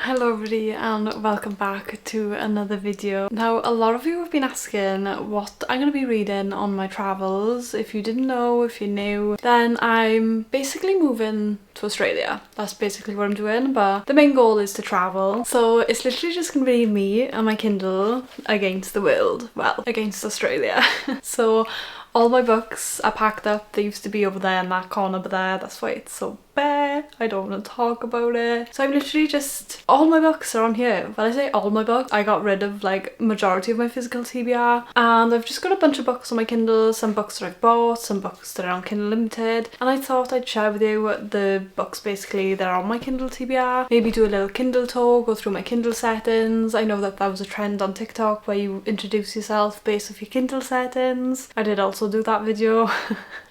Hello everybody and welcome back to another video. Now a lot of you have been asking what I'm going to be reading on my travels. If you didn't know, if you're new, then I'm basically moving to Australia. That's basically what I'm doing, but the main goal is to travel. So it's literally just going to be me and my Kindle against the world. Well, against Australia. So all my books are packed up. They used to be over there in that corner over there. That's why it's so bare. I don't want to talk about it. So I'm literally just... all my books are on here. When I say all my books, I got rid of like majority of my physical TBR. And I've just got a bunch of books on my Kindle. Some books that I've bought, some books that are on Kindle Limited. And I thought I'd share with you the books basically that are on my Kindle TBR. Maybe do a little Kindle tour, go through my Kindle settings. I know that was a trend on TikTok where you introduce yourself based off your Kindle settings. I did also do that video.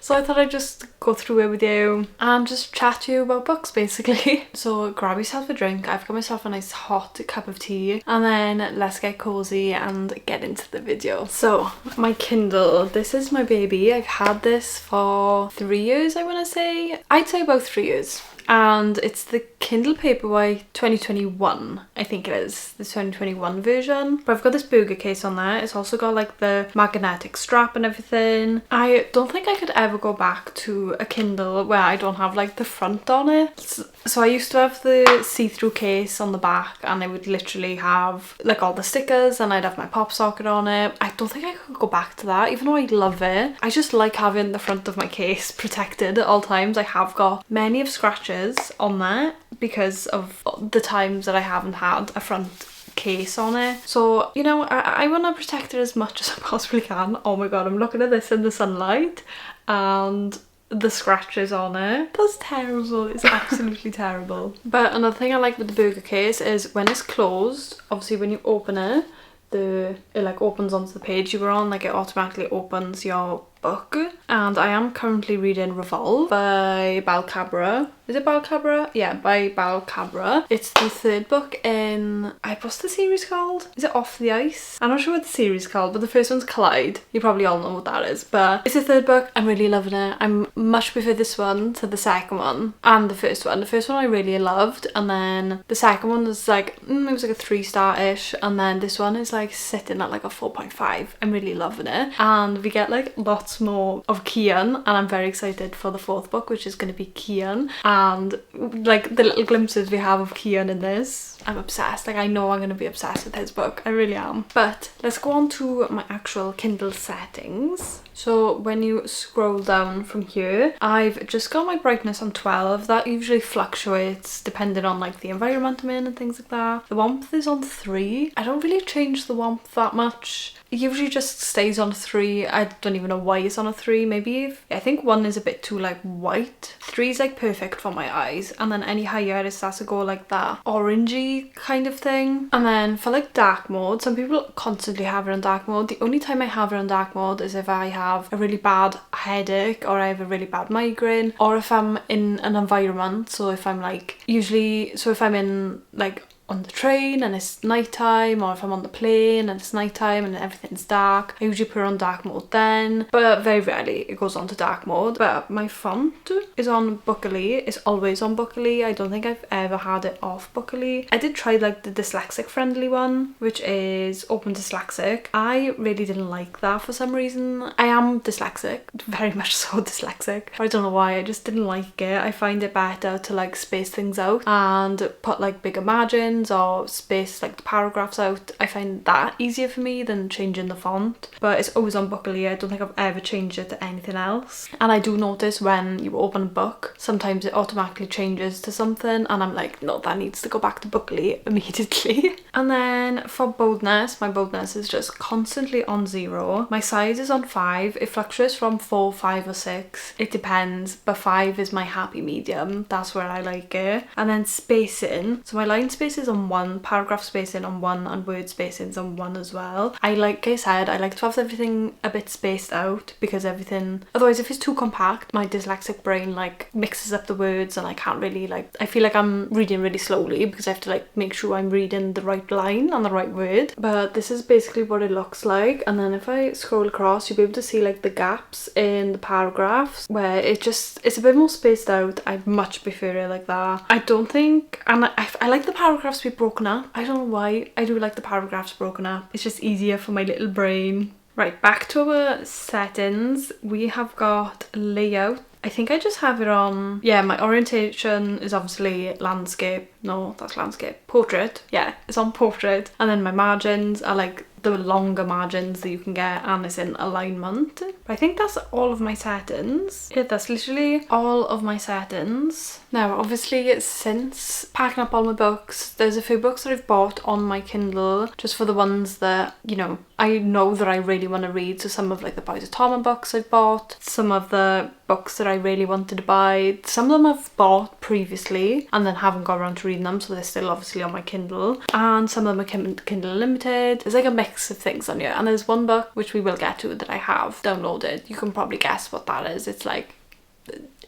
So I thought I'd just go through it with you and just chat to you about books basically. So grab yourself a drink. I've got myself a nice hot cup of tea and then let's get cozy and get into the video. So my Kindle, this is my baby. I've had this for 3 years, I want to say. I'd say about 3 years. And it's the Kindle Paperwhite 2021, I think it is, the 2021 version. But I've got this burger case on there. It's also got like the magnetic strap and everything. I don't think I could ever go back to a Kindle where I don't have like the front on it. So I used to have the see-through case on the back and I would literally have like all the stickers and I'd have my pop socket on it. I don't think I could go back to that, even though I love it. I just like having the front of my case protected at all times. I have got many of scratches on there because of the times that I haven't had a front case on it. So, you know, I want to protect it as much as I possibly can. Oh my god, I'm looking at this in the sunlight and the scratches on it. That's terrible. It's absolutely terrible. But another thing I like with the burger case is when it's closed, obviously when you open it, it like opens onto the page you were on, like it automatically opens your book. And I am currently reading Revolve by Balcabra. Is it Balcabra? Yeah, by Balcabra. It's the third book in... what's the series called? Is it Off the Ice? I'm not sure what the series is called, but the first one's Collide. You probably all know what that is, but it's the third book. I'm really loving it. I much prefer this one to the second one and the first one. The first one I really loved, and then the second one was like, it was like a 3-star-ish, and then this one is like sitting at like a 4.5. I'm really loving it. And we get like lots more of Kian, and I'm very excited for the fourth book, which is going to be Kian. And like the little glimpses we have of Kian in this, I'm obsessed. Like I know I'm going to be obsessed with his book. I really am. But let's go on to my actual Kindle settings. So when you scroll down from here, I've just got my brightness on 12. That usually fluctuates depending on like the environment I'm in and things like that. The warmth is on 3. I don't really change the warmth that much. It usually just stays on 3. I don't even know why it's on a 3. Maybe I think 1 is a bit too like white. 3 is like perfect for my eyes, and then any higher it starts to go like that orangey kind of thing. And then for like dark mode, some people constantly have it on dark mode. The only time I have it on dark mode is if I have a really bad headache or I have a really bad migraine, or if I'm in an environment. So if I'm like if I'm in like on the train and it's nighttime, or if I'm on the plane and it's nighttime and everything's dark, I usually put it on dark mode then, but very rarely it goes on to dark mode. But my font is on Bookily. It's always on Bookily. I don't think I've ever had it off Bookily. I did try like the dyslexic friendly one, which is Open Dyslexic. I really didn't like that for some reason. I am dyslexic, very much so dyslexic. I don't know why, I just didn't like it. I find it better to like space things out and put like bigger margins or space like the paragraphs out. I find that easier for me than changing the font. But it's always on Bookily. I don't think I've ever changed it to anything else. And I do notice when you open a book, sometimes it automatically changes to something and I'm like, no, that needs to go back to Bookily immediately. And then for boldness, my boldness is just constantly on 0. My size is on 5. It fluctuates from 4, 5 or 6. It depends, but 5 is my happy medium. That's where I like it. And then spacing, so my line space is on 1, paragraph spacing on 1, and word spacing is on 1 as well. Like I said, I like to have everything a bit spaced out because otherwise if it's too compact, my dyslexic brain like mixes up the words and I can't really like, I feel like I'm reading really slowly because I have to like make sure I'm reading the right line and the right word. But this is basically what it looks like. And then if I scroll across, you'll be able to see like the gaps in the paragraphs where it's a bit more spaced out. I much prefer it like that. I don't think, and I like the paragraphs paragraphs be broken up. I don't know why. I do like the paragraphs broken up. It's just easier for my little brain. Right, back to our settings. We have got layout. I think I just have it on, yeah, my orientation is obviously landscape. No, that's landscape. Portrait. Yeah, it's on portrait. And then my margins are like the longer margins that you can get, and it's in alignment. But I think that's all of my settings. Yeah, that's literally all of my settings. Now, obviously, since packing up all my books, there's a few books that I've bought on my Kindle, just for the ones that, you know that I really want to read. So some of like the Boys of Tom books I've bought, some of the books that I really wanted to buy. Some of them I've bought previously and then haven't got around to reading them, so they're still obviously on my Kindle. And some of them are Kindle Unlimited. There's like a mix of things on here. And there's one book, which we will get to, that I have downloaded. You can probably guess what that is. It's like,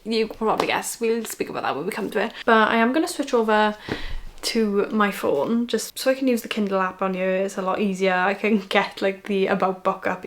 you can probably guess. We'll speak about that when we come to it. But I am going to switch over to my phone just so I can use the Kindle app on here. It's a lot easier. I can get like the about book up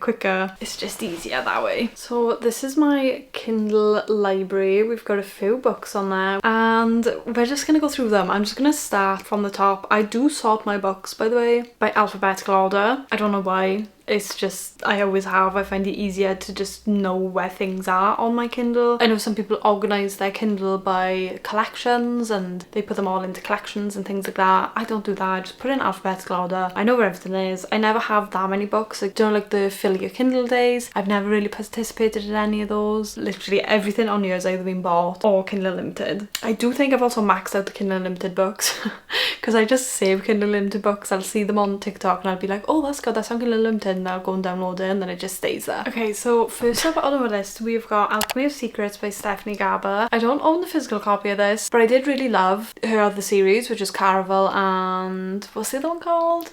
quicker. It's just easier that way. So this is my Kindle library. We've got a few books on there and we're just gonna go through them. I'm just gonna start from the top. I do sort my books, by the way, by alphabetical order. I don't know why. It's just, I always have. I find it easier to just know where things are on my Kindle. I know some people organise their Kindle by collections and they put them all into collections and things like that. I don't do that. I just put it in alphabetical order. I know where everything is. I never have that many books. Like, don't like the fill your Kindle days. I've never really participated in any of those. Literally everything on here has either been bought or Kindle Unlimited. I do think I've also maxed out the Kindle Unlimited books because I just save Kindle Unlimited books. I'll see them on TikTok and I'll be like, oh, that's good, that's on Kindle Unlimited, and I'll go and download it and then it just stays there. Okay, so first up on our list we've got Alchemy of Secrets by Stephanie Garber. I don't own the physical copy of this, but I did really love her other series, which is Caraval and what's the other one called?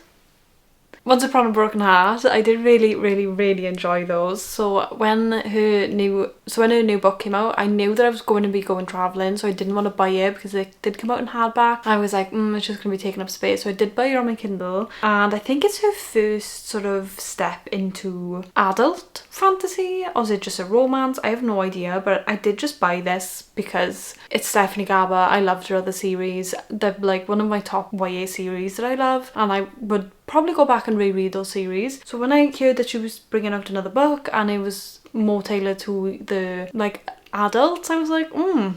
Once Upon a Broken Heart. I did really enjoy those. So when her new book came out, I knew that I was going to be going travelling, so I didn't want to buy it because it did come out in hardback. I was like, it's just going to be taking up space, so I did buy it on my Kindle. And I think it's her first sort of step into adult fantasy, or is it just a romance? I have no idea, but I did just buy this because it's Stephanie Garber. I loved her other series. They're like one of my top YA series that I love, and I would probably go back and reread those series. So when I heard that she was bringing out another book and it was more tailored to the like adults, I was like,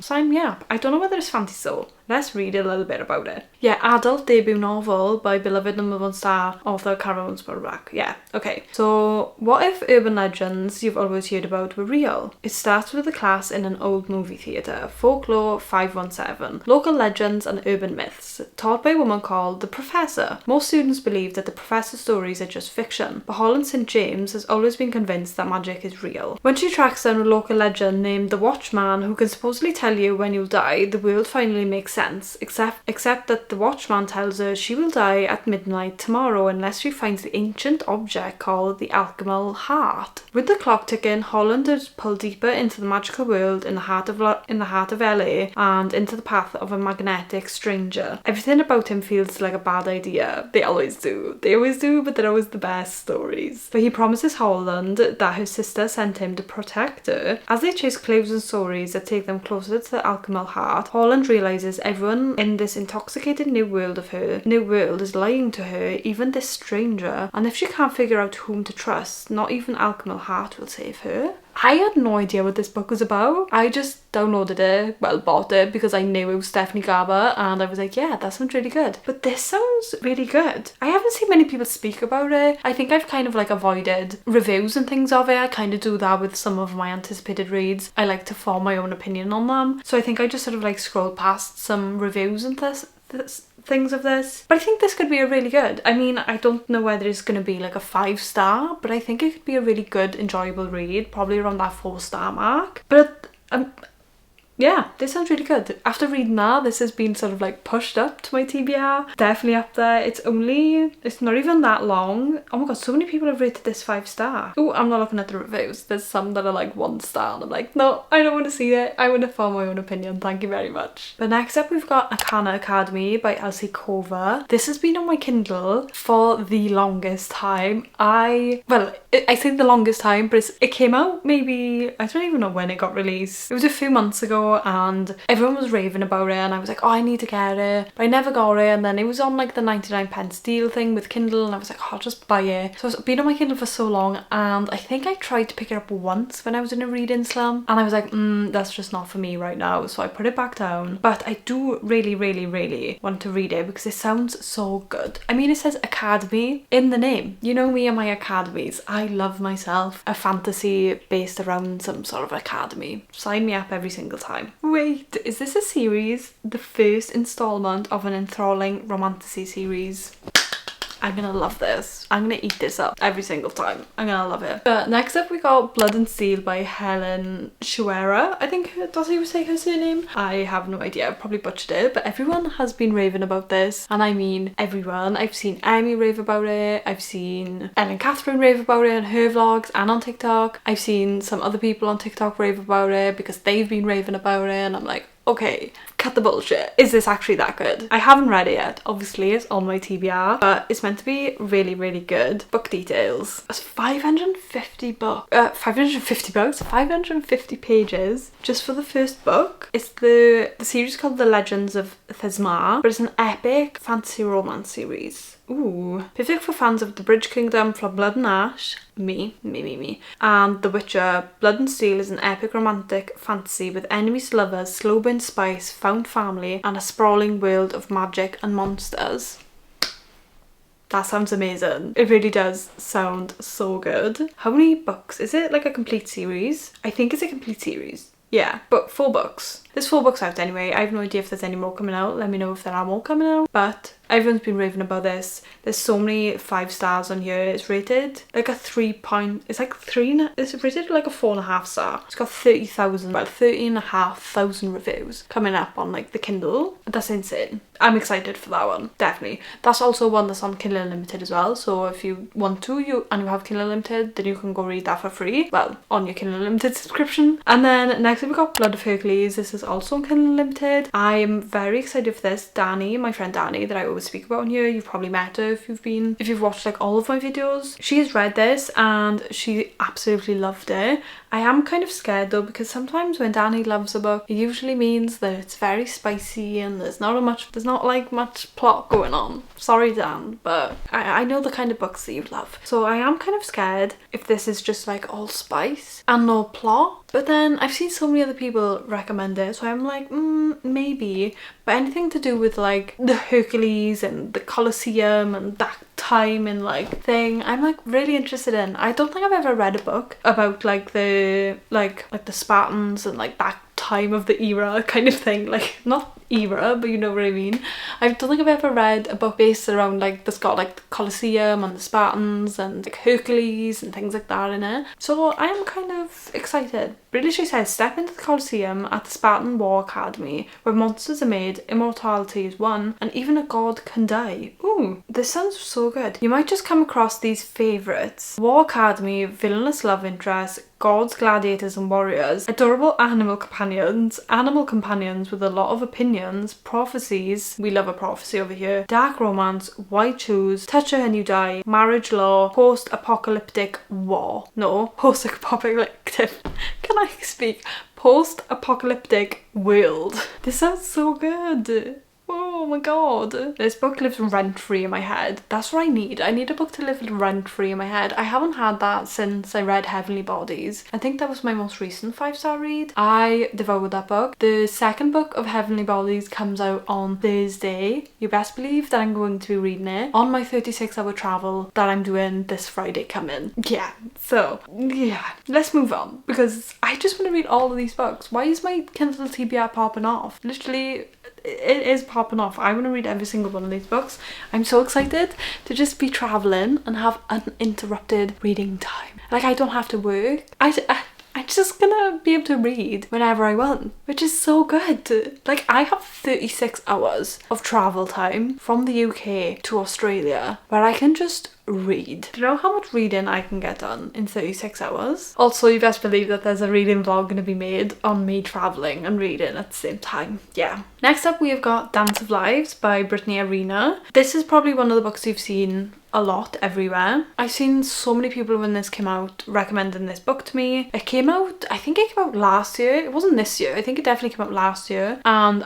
sign me up. I don't know whether it's fantasy though. Let's read a little bit about it. Yeah, adult debut novel by beloved #1 star author Karen Spurback. Yeah, okay. So, what if urban legends you've always heard about were real? It starts with a class in an old movie theatre, Folklore 517, local legends and urban myths, taught by a woman called the Professor. Most students believe that the Professor's stories are just fiction, but Holland St. James has always been convinced that magic is real. When she tracks down a local legend named the Watchman, who can supposedly tell you when you'll die, the world finally makes sense, except that the Watchman tells her she will die at midnight tomorrow unless she finds the ancient object called the alchemical heart. With the clock ticking, Holland is pulled deeper into the magical world in the heart of LA and into the path of a magnetic stranger. Everything about him feels like a bad idea. They always do, but they're always the best stories. But he promises Holland that her sister sent him to protect her. As they chase clues and stories that take them closer to the alchemical heart, Holland realizes everyone in this intoxicated new world is lying to her, even this stranger, and if she can't figure out whom to trust, not even alchemical heart will save her. I had no idea what this book was about. I just downloaded it, bought it because I knew it was Stephanie Garber and I was like, yeah, that sounds really good. But this sounds really good. I haven't seen many people speak about it. I think I've kind of like avoided reviews and things of it. I kind of do that with some of my anticipated reads. I like to form my own opinion on them. So I think I just sort of like scrolled past some reviews and things of this, but I think this could be a really good. I mean, I don't know whether it's going to be like a 5-star, but I think it could be a really good, enjoyable read, probably around that 4-star mark. But yeah, this sounds really good. After reading that, this has been sort of like pushed up to my TBR. Definitely up there. It's not even that long. Oh my god, so many people have rated this 5-star. Oh, I'm not looking at the reviews. There's some that are like 1-star and I'm like, no, I don't want to see it. I want to form my own opinion. Thank you very much. But next up we've got Arcana Academy by Elsie Cover. This has been on my Kindle for the longest time. I say the longest time, but it came out maybe, I don't even know when it got released. It was a few months ago. ago and everyone was raving about it and I was like, oh, I need to get it, but I never got it. And then it was on like the 99p deal thing with Kindle and I was like, oh, I'll just buy it. So I've been on my Kindle for so long and I think I tried to pick it up once when I was in a reading slump and I was like, that's just not for me right now. So I put it back down, but I do really want to read it because it sounds so good. I mean, it says academy in the name. You know me and my academies. I love myself a fantasy based around some sort of academy. Sign me up every single time. Wait, is this a series? The first installment of an enthralling romantasy series. I'm gonna love this. I'm gonna eat this up every single time. I'm gonna love it. But next up we got Blood and Steel by Helen Schuera. I think that's how you say her surname. I have no idea, I probably butchered it, but everyone has been raving about this. And I mean everyone. I've seen Emmy rave about it. I've seen Ellen Catherine rave about it in her vlogs and on TikTok. I've seen some other people on TikTok rave about it because they've been raving about it and I'm like, okay, cut the bullshit. Is this actually that good? I haven't read it yet. Obviously, it's on my TBR, but it's meant to be really good. Book details. It's 550 books. 550 pages just for the first book. It's the series called The Legends of Thesmar, but it's an epic fantasy romance series. Ooh. Perfect for fans of The Bridge Kingdom, from Blood and Ash, me, and The Witcher. Blood and Steel is an epic romantic fantasy with enemies to lovers, slow burn spice, found family, and a sprawling world of magic and monsters. That sounds amazing. It really does sound so good. How many books? Is it like a complete series? I think it's a complete series. Yeah, but 4 books. There's 4 books out anyway. I have no idea if there's any more coming out. Let me know if there are more coming out. But everyone's been raving about this. There's so many 5 stars on here. It's rated like a 3 point. It's like 3. It's rated like a 4.5 star. It's got 30,500 reviews coming up on like the Kindle. That's insane. I'm excited for that one. Definitely. That's also one that's on Kindle Unlimited as well. So if you want to, you have Kindle Unlimited, then you can go read that for free. Well, on your Kindle Unlimited subscription. And then next we've got Blood of Hercules. This is also on Kindle Unlimited. I'm very excited for this. Danny, my friend Danny, that I always speak about on here, you've probably met her if you've watched like all of my videos. She has read this and she absolutely loved it. I am kind of scared though because sometimes when Danny loves a book, it usually means that it's very spicy and there's not much plot going on. Sorry Dan, but I know the kind of books that you love. So I am kind of scared if this is just like all spice and no plot. But then I've seen so many other people recommend it, so I'm like, maybe. But anything to do with like the Hercules and the Colosseum and that time and like thing, I'm like really interested in. I don't think I've ever read a book about like the Spartans and like that time of the era kind of thing. Like not era, but you know what I mean. I don't think I've ever read a book based around like that's got like the Colosseum and the Spartans and like Hercules and things like that in it. So I am kind of excited. British says, step into the Colosseum at the Spartan War Academy where monsters are made, immortality is won, and even a god can die. Ooh, this sounds so good. You might just come across these favourites. War Academy, villainous love interest, gods, gladiators and warriors, adorable animal companions with a lot of opinions, prophecies, we love a prophecy over here, dark romance, white shoes, touch her and you die, marriage law, post-apocalyptic war. No, post-apocalyptic. Can I speak? Post-apocalyptic world. This sounds so good. Oh my god. This book lives rent-free in my head. That's what I need. I need a book to live rent-free in my head. I haven't had that since I read Heavenly Bodies. I think that was my most recent 5-star read. I devoured that book. The second book of Heavenly Bodies comes out on Thursday. You best believe that I'm going to be reading it on my 36-hour travel that I'm doing this Friday coming. Yeah, so yeah, let's move on because I just want to read all of these books. Why is my Kindle TBR popping off? Literally, it is popping off. I want to read every single one of these books. I'm so excited to just be traveling and have uninterrupted reading time. Like I don't have to work. I'm just gonna be able to read whenever I want, which is so good. Like I have 36 hours of travel time from the UK to Australia where I can just read. Do you know how much reading I can get done in 36 hours? Also, you best believe that there's a reading vlog going to be made on me travelling and reading at the same time. Yeah. Next up we have got Dance of Lives by Brittany Arena. This is probably one of the books you've seen a lot everywhere. I've seen so many people when this came out recommending this book to me. It came out, I think it came out last year. It wasn't this year. I think it definitely came out last year. And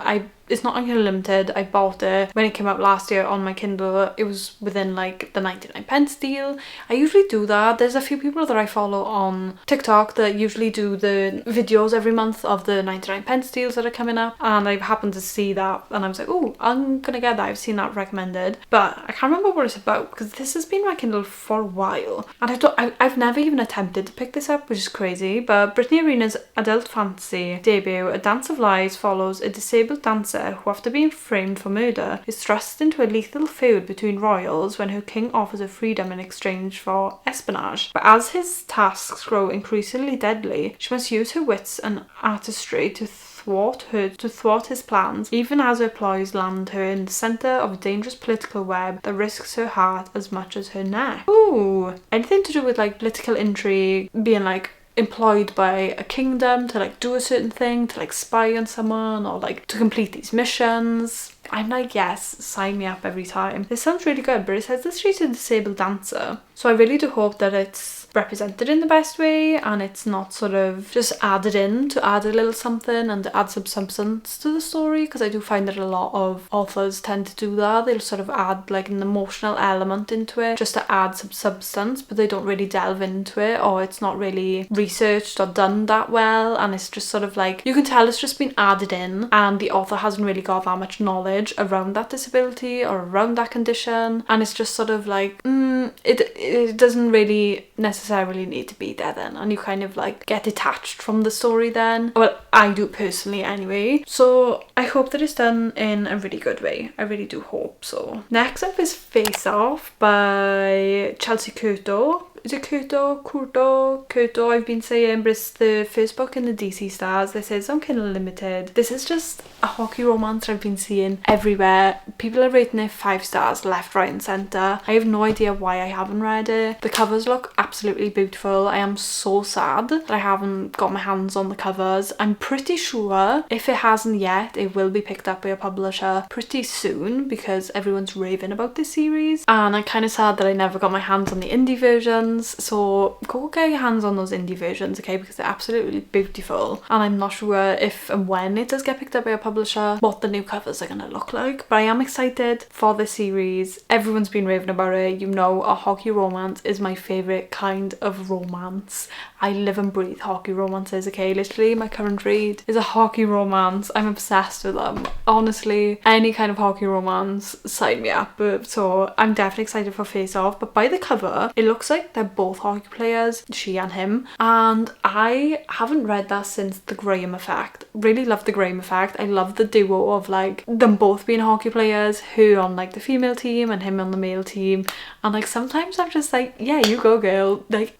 it's not unlimited. I bought it when it came out last year on my Kindle. It was within like the 99p deal. I usually do that. There's a few people that I follow on TikTok that usually do the videos every month of the 99p deals that are coming up, and I happened to see that and I was like, oh, I'm gonna get that. I've seen that recommended, but I can't remember what it's about because this has been my Kindle for a while and I've never even attempted to pick this up, which is crazy. But Brittany Arena's adult fantasy debut, A Dance of Lies, follows a disabled dancer who, after being framed for murder, is thrust into a lethal feud between royals when her king offers her freedom in exchange for espionage. But as his tasks grow increasingly deadly, she must use her wits and artistry to thwart his plans, even as her ploys land her in the centre of a dangerous political web that risks her heart as much as her neck. Ooh, anything to do with like political intrigue, being like employed by a kingdom to like do a certain thing, to like spy on someone or like to complete these missions. I'm like, yes, sign me up every time. This sounds really good, but it says that she's a disabled dancer, so I really do hope that it's represented in the best way and it's not sort of just added in to add a little something and to add some substance to the story, because I do find that a lot of authors tend to do that. They'll sort of add like an emotional element into it just to add some substance, but they don't really delve into it, or it's not really researched or done that well, and it's just sort of like, you can tell it's just been added in and the author hasn't really got that much knowledge around that disability or around that condition, and it's just sort of like it doesn't really necessarily need to be there then, and you kind of like get detached from the story then. Well, I do personally anyway, so I hope that it's done in a really good way. I really do hope so. Next up is Face Off by Chelsea Curto. Is it Curto? I've been saying, but it's the first book in the DC Stars. This is on Kindle Limited. This is just a hockey romance I've been seeing everywhere. People are rating it 5 stars left, right and centre. I have no idea why I haven't read it. The covers look absolutely beautiful. I am so sad that I haven't got my hands on the covers. I'm pretty sure if it hasn't yet, it will be picked up by a publisher pretty soon because everyone's raving about this series, and I'm kind of sad that I never got my hands on the indie version. So go get your hands on those indie versions, okay, because they're absolutely beautiful, and I'm not sure if and when it does get picked up by a publisher what the new covers are going to look like, but I am excited for the series. Everyone's been raving about it. You know, a hockey romance is my favourite kind of romance. I live and breathe hockey romances, okay? Literally my current read is a hockey romance. I'm obsessed with them. Honestly, any kind of hockey romance, sign me up. So I'm definitely excited for Face Off, but by the cover it looks like they're both hockey players, she and him, and I haven't read that since The Graham Effect. Really love The Graham Effect. I love the duo of like them both being hockey players, her on like the female team and him on the male team, and like sometimes I'm just like, yeah, you go girl, like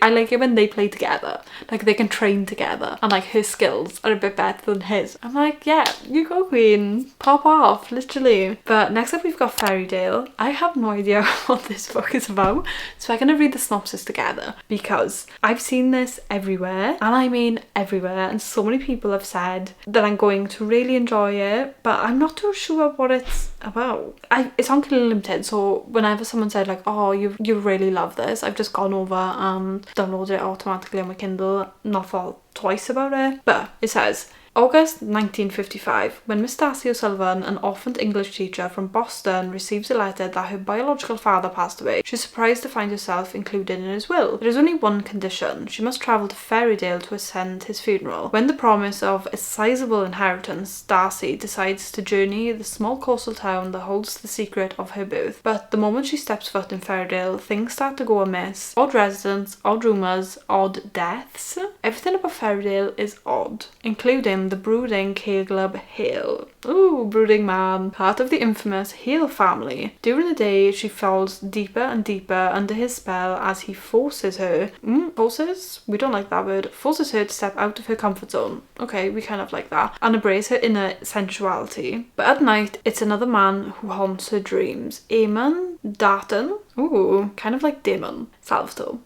I like it when they play together, like they can train together and like her skills are a bit better than his. I'm like, yeah, you go queen, pop off, literally. But next up we've got Fairytale. I have no idea what this book is about, so I'm gonna read the synopsis together because I've seen this everywhere, and I mean everywhere, and so many people have said that I'm going to really enjoy it, but I'm not too sure what it's about. It's on Kindle Limited, so whenever someone said like, oh, you really love this, I've just gone over and downloaded it automatically on my Kindle, not thought twice about it. But it says, August 1955, when Miss Darcy O'Sullivan, an orphaned English teacher from Boston, receives a letter that her biological father passed away, she's surprised to find herself included in his will. There is only one condition: she must travel to Fairytale to attend his funeral. When the promise of a sizable inheritance, Darcy decides to journey the small coastal town that holds the secret of her birth. But the moment she steps foot in Fairytale, things start to go amiss. Odd residents, odd rumours, odd deaths. Everything about Fairytale is odd, including the brooding Caleb Hale. Ooh, brooding man, part of the infamous Hale family. During the day, she falls deeper and deeper under his spell as he forces her, forces? We don't like that word. Forces her to step out of her comfort zone. Okay, we kind of like that. And embrace her inner sensuality. But at night, it's another man who haunts her dreams. Eamon Darton. Ooh, kind of like Damon Salvatore.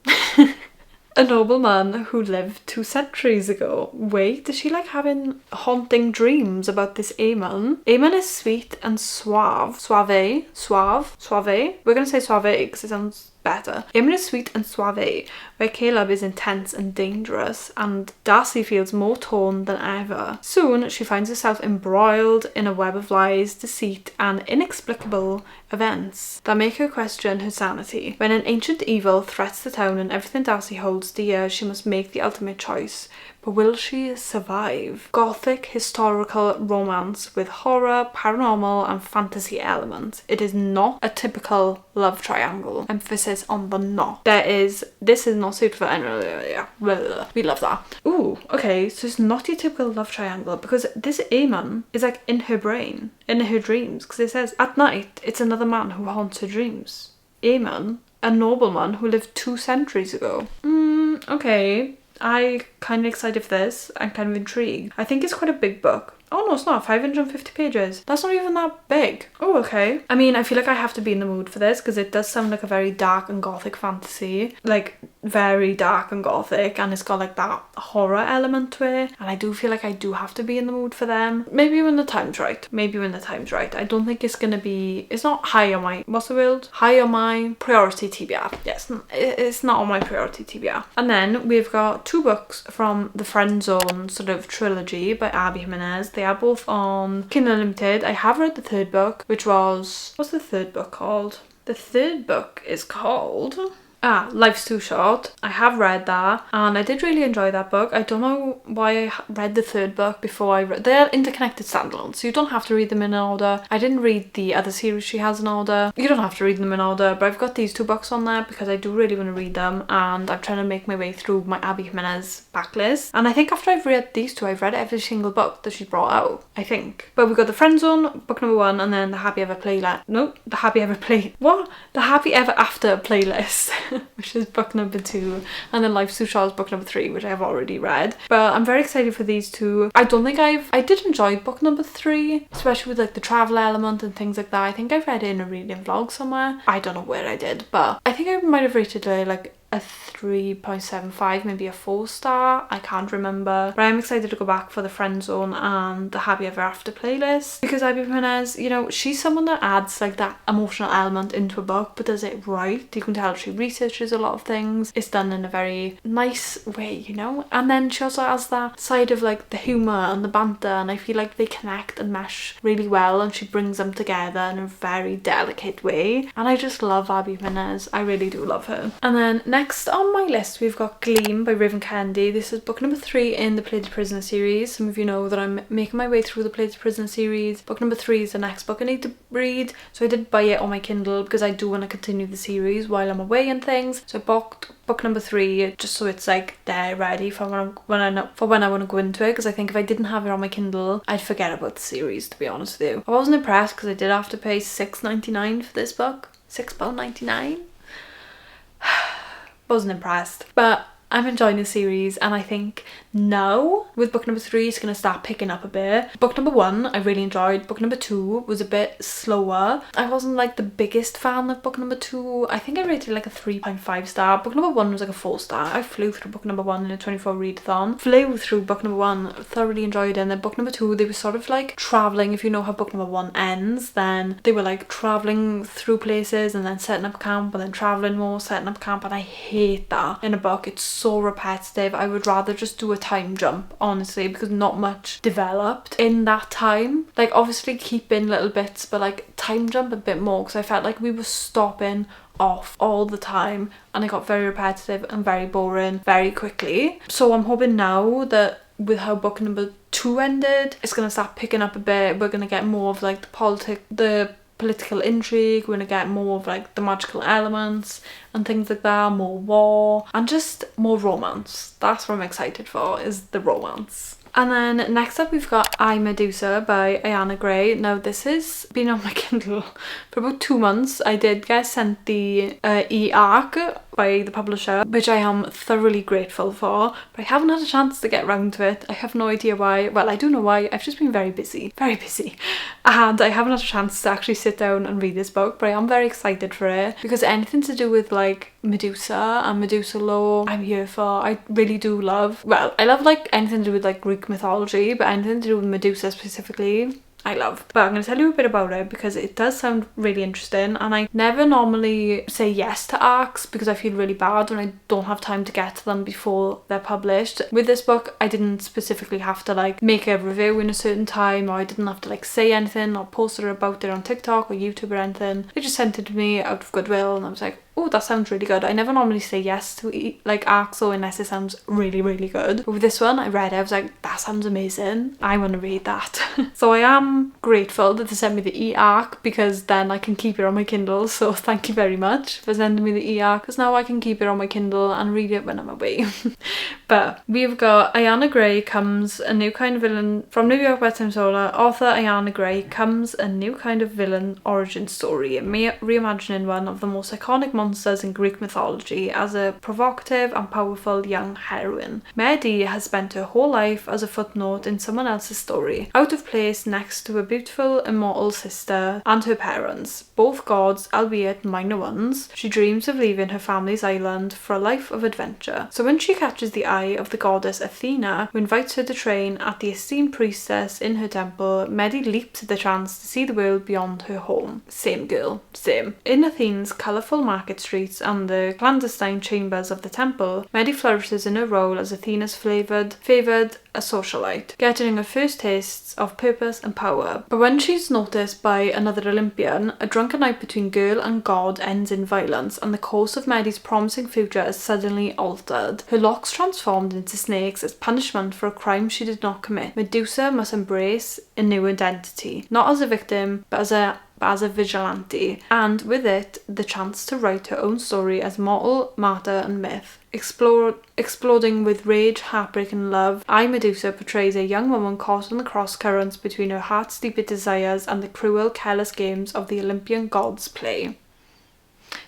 A nobleman who lived 2 centuries ago. Wait, is she like having haunting dreams about this Eamon? Eamon is sweet and suave. Suave? We're gonna say suave because it sounds better. Eamon is sweet and suave, where Caleb is intense and dangerous, and Darcy feels more torn than ever. Soon, she finds herself embroiled in a web of lies, deceit, and inexplicable events that make her question her sanity. When an ancient evil threats the town and everything Darcy holds dear, she must make the ultimate choice. But will she survive? Gothic historical romance with horror, paranormal, and fantasy elements. It is not a typical love triangle. Emphasis on the not. This is not suited for anyone. Yeah, we love that. Ooh, okay, so it's not your typical love triangle because this Eamon is like in her brain, in her dreams, because it says at night it's another man who haunts her dreams. Eamon, a nobleman who lived 2 centuries ago. Okay. I'm kind of excited for this. I'm kind of intrigued. I think it's quite a big book. Oh no, it's not. 550 pages. That's not even that big. Oh, okay. I mean, I feel like I have to be in the mood for this because it does sound like a very dark and gothic fantasy. Like, very dark and gothic, and it's got like that horror element to it. And I do feel like I do have to be in the mood for them. Maybe when the time's right. I don't think it's gonna be... It's not high on my... What's the word? High on my priority TBR. Yes, it's not on my priority TBR. And then we've got 2 books from the Friend Zone sort of trilogy by Abby Jimenez. They are both on Kindle Unlimited. I have read the 3rd book, which was... What's the 3rd book called? The 3rd book is called... Life's Too Short. I have read that and I did really enjoy that book. I don't know why I read the 3rd book before I read... They're interconnected standalones, so you don't have to read them in order. I didn't read the other series she has in order. You don't have to read them in order, but I've got these 2 books on there because I do really want to read them, and I'm trying to make my way through my Abby Jimenez backlist. And I think after I've read these 2, I've read every single book that she's brought out, I think. But we've got the Friend Zone, book number 1, and then the Happy Ever Playlist. No, the Happy Ever After playlist. Which is book number 2, and then Life's Too Short is book number 3, which I have already read. But I'm very excited for these 2. I don't think I did enjoy book number 3, especially with like the travel element and things like that. I think I've read it in a reading vlog somewhere. I don't know where I did, but I think I might have rated it like a 3.75, maybe a 4-star. I can't remember. But I'm excited to go back for the Friend Zone and the Happy Ever After playlist because Abby Jimenez, you know, she's someone that adds like that emotional element into a book but does it right. You can tell she researches a lot of things. It's done in a very nice way, you know. And then she also has that side of like the humour and the banter, and I feel like they connect and mesh really well, and she brings them together in a very delicate way. And I just love Abby Jimenez. I really do love her. And then next on my list we've got Gleam by Raven Kennedy. This is book number 3 in the Plated Prisoner series. Some of you know that I'm making my way through the Plated Prisoner series. Book number 3 is the next book I need to read, so I did buy it on my Kindle because I do want to continue the series while I'm away and things. So I bought book number 3 just so it's like there ready for when I want to go into it, because I think if I didn't have it on my Kindle I'd forget about the series, to be honest with you. I wasn't impressed because I did have to pay £6.99 for this book. £6.99? Wasn't impressed, but I'm enjoying the series, and I think now with book number 3 it's going to start picking up a bit. Book number 1 I really enjoyed. Book number 2 was a bit slower. I wasn't like the biggest fan of book number 2. I think I rated like a 3.5 star. Book number 1 was like a 4 star. I flew through book number 1 in a 24 readathon. Flew through book number 1, thoroughly enjoyed it. And then book number 2, they were sort of like travelling. If you know how book number 1 ends, then they were like travelling through places and then setting up camp and then travelling more, setting up camp, and I hate that in a book. It's so repetitive. I would rather just do a time jump, honestly, because not much developed in that time. Like obviously keep in little bits, but like time jump a bit more, because I felt like we were stopping off all the time and it got very repetitive and very boring very quickly. So I'm hoping now that with how book number 2 ended, it's gonna start picking up a bit. We're gonna get more of like the political intrigue, we're gonna get more of like the magical elements and things like that, more war and just more romance. That's what I'm excited for, is the romance. And then next up we've got I, Medusa by Ayana Gray. Now this has been on my Kindle for about 2 months. I did get sent the e-arc by the publisher, which I am thoroughly grateful for, but I haven't had a chance to get around to it. I have no idea why. Well, I do know why. I've just been very busy, and I haven't had a chance to actually sit down and read this book, but I am very excited for it because anything to do with like Medusa and Medusa lore, I'm here for. I really do love, well, I love like anything to do with like Greek mythology, but anything to do with Medusa specifically, I love. But I'm going to tell you a bit about it because it does sound really interesting, and I never normally say yes to arcs because I feel really bad when I don't have time to get to them before they're published. With this book, I didn't specifically have to like make a review in a certain time, or I didn't have to like say anything or post it about it on TikTok or YouTube or anything. They just sent it to me out of goodwill, and I was like, oh, that sounds really good. I never normally say yes to like arcs or unless it sounds really, really good. But with this one, I read it, I was like, that sounds amazing. I want to read that. So I am grateful that they sent me the e-arc because then I can keep it on my Kindle. So thank you very much for sending me the e-arc because now I can keep it on my Kindle and read it when I'm away. But we've got Ayana Gray comes a new kind of villain from New York Bedtime Solar. Author Ayana Gray comes a new kind of villain origin story, reimagining one of the most iconic monsters in Greek mythology as a provocative and powerful young heroine. Mehdi has spent her whole life as a footnote in someone else's story, out of place next to a beautiful immortal sister and her parents, both gods, albeit minor ones. She dreams of leaving her family's island for a life of adventure. So when she catches the eye of the goddess Athena, who invites her to train at the esteemed priestess in her temple, Mehdi leaps at the chance to see the world beyond her home. Same girl, same. In Athene's colourful market streets and the clandestine chambers of the temple, Mehdi flourishes in her role as Athena's favoured a socialite, getting her first tastes of purpose and power. But when she's noticed by another Olympian, a drunken night between girl and god ends in violence, and the course of Mehdi's promising future is suddenly altered. Her locks transformed into snakes as punishment for a crime she did not commit. Medusa must embrace a new identity, not as a victim, but as a vigilante, and with it, the chance to write her own story as mortal, martyr and myth. Exploding with rage, heartbreak and love, I, Medusa, portrays a young woman caught in the cross currents between her heart's deepest desires and the cruel, careless games of the Olympian gods' play.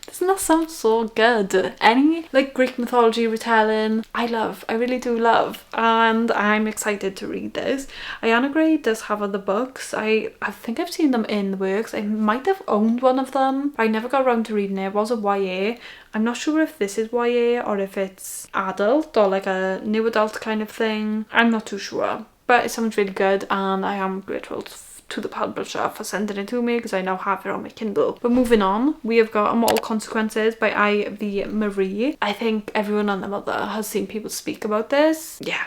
Doesn't that sound so good? Any like Greek mythology retelling, I really do love, and I'm excited to read this. Ayana Gray does have other books. I think I've seen them in the works. I might have owned one of them, but I never got around to reading it. It was a YA. I'm not sure if this is YA or if it's adult or like a new adult kind of thing. I'm not too sure, but it sounds really good, and I am grateful to the publisher for sending it to me because I now have it on my Kindle. But moving on, we have got Immortal Consequences by Ivy Marie. I think everyone and their mother has seen people speak about this. Yeah,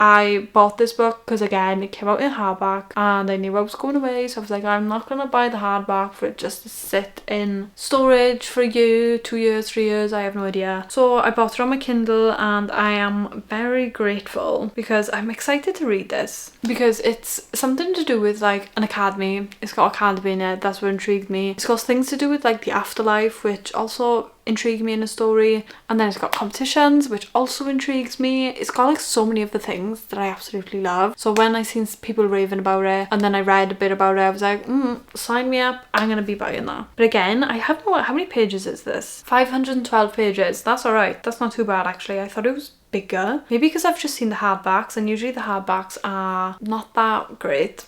I bought this book because again it came out in hardback and I knew I was going away, so I was like, I'm not gonna buy the hardback for it just to sit in storage for a year, 2 years, 3 years, I have no idea. So I bought it on my Kindle and I am very grateful because I'm excited to read this because it's something to do with like an academy. It's got academy in it, that's what intrigued me. It's got things to do with like the afterlife, which also intrigued me in a story, and then it's got competitions, which also intrigues me. It's got like so many of the things that I absolutely love. So when I seen people raving about it and then I read a bit about it, I was like, sign me up, I'm gonna be buying that. But again, I have no, how many pages is this? 512 pages. That's alright, that's not too bad actually. I thought it was bigger, maybe because I've just seen the hardbacks, and usually the hardbacks are not that great.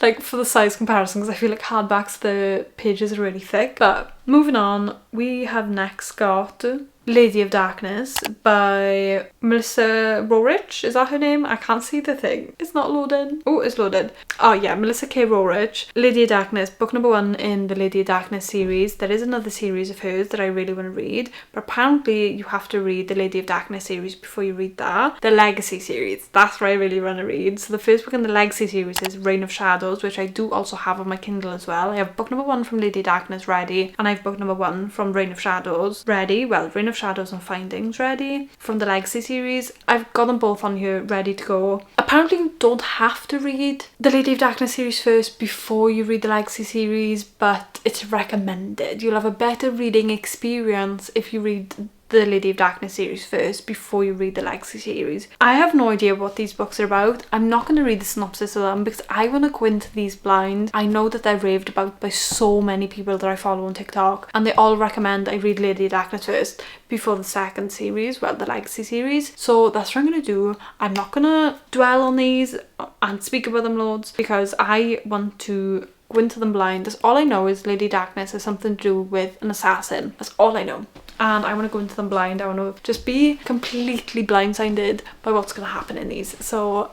Like for the size comparison, because I feel like hardbacks the pages are really thick. But moving on, we have next got Lady of Darkness by Melissa Rorich. Is that her name? I can't see the thing. It's not loading. Oh, it's loaded. Oh yeah, Melissa K. Rorich. Lady of Darkness, book number 1 in the Lady of Darkness series. There is another series of hers that I really want to read, but apparently you have to read the Lady of Darkness series before you read that. The Legacy series, that's what I really want to read. So the first book in the Legacy series is Reign of Shadows, which I do also have on my Kindle as well. I have book number 1 from Lady of Darkness ready, and I have book number 1 from Reign of Shadows ready. Well, Reign of Shadows and Findings ready from the Legacy series. I've got them both on here ready to go. Apparently you don't have to read the Lady of Darkness series first before you read the Legacy series, but it's recommended. You'll have a better reading experience if you read the Lady of Darkness series first before you read the Legacy series. I have no idea what these books are about. I'm not going to read the synopsis of them because I want to go into these blind. I know that they're raved about by so many people that I follow on TikTok, and they all recommend I read Lady of Darkness first before the second series, well, the Legacy series. So that's what I'm going to do. I'm not going to dwell on these and speak about them loads because I want to go into them blind. That's all I know is Lady Darkness has something to do with an assassin. That's all I know. And I want to go into them blind. I want to just be completely blindsided by what's going to happen in these. So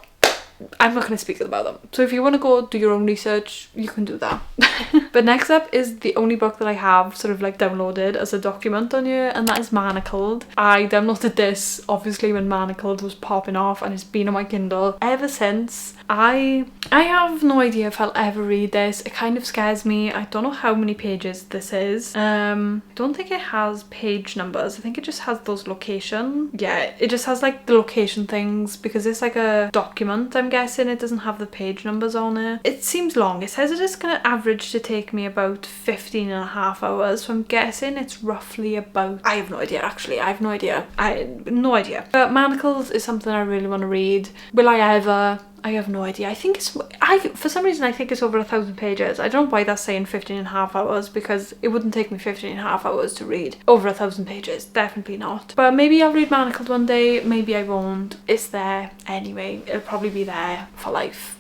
I'm not going to speak about them. So if you want to go do your own research, you can do that. But next up is the only book that I have sort of like downloaded as a document on here, and that is Manacled. I downloaded this obviously when Manacled was popping off, and it's been on my Kindle ever since. I have no idea if I'll ever read this. It kind of scares me. I don't know how many pages this is. I don't think it has page numbers. I think it just has those location. Yeah, it just has like the location things because it's like a document. I'm guessing it doesn't have the page numbers on it. It seems long. It says it is going to average to take me about 15.5 hours. So I'm guessing it's roughly about, I have no idea actually. I have no idea. No idea. But Manacles is something I really want to read. Will I ever? I have no idea. I think it's, for some reason I think it's over 1,000 pages. I don't know why that's saying 15.5 hours because it wouldn't take me 15.5 hours to read over 1,000 pages. Definitely not. But maybe I'll read Manacled one day, maybe I won't. It's there anyway. It'll probably be there for life.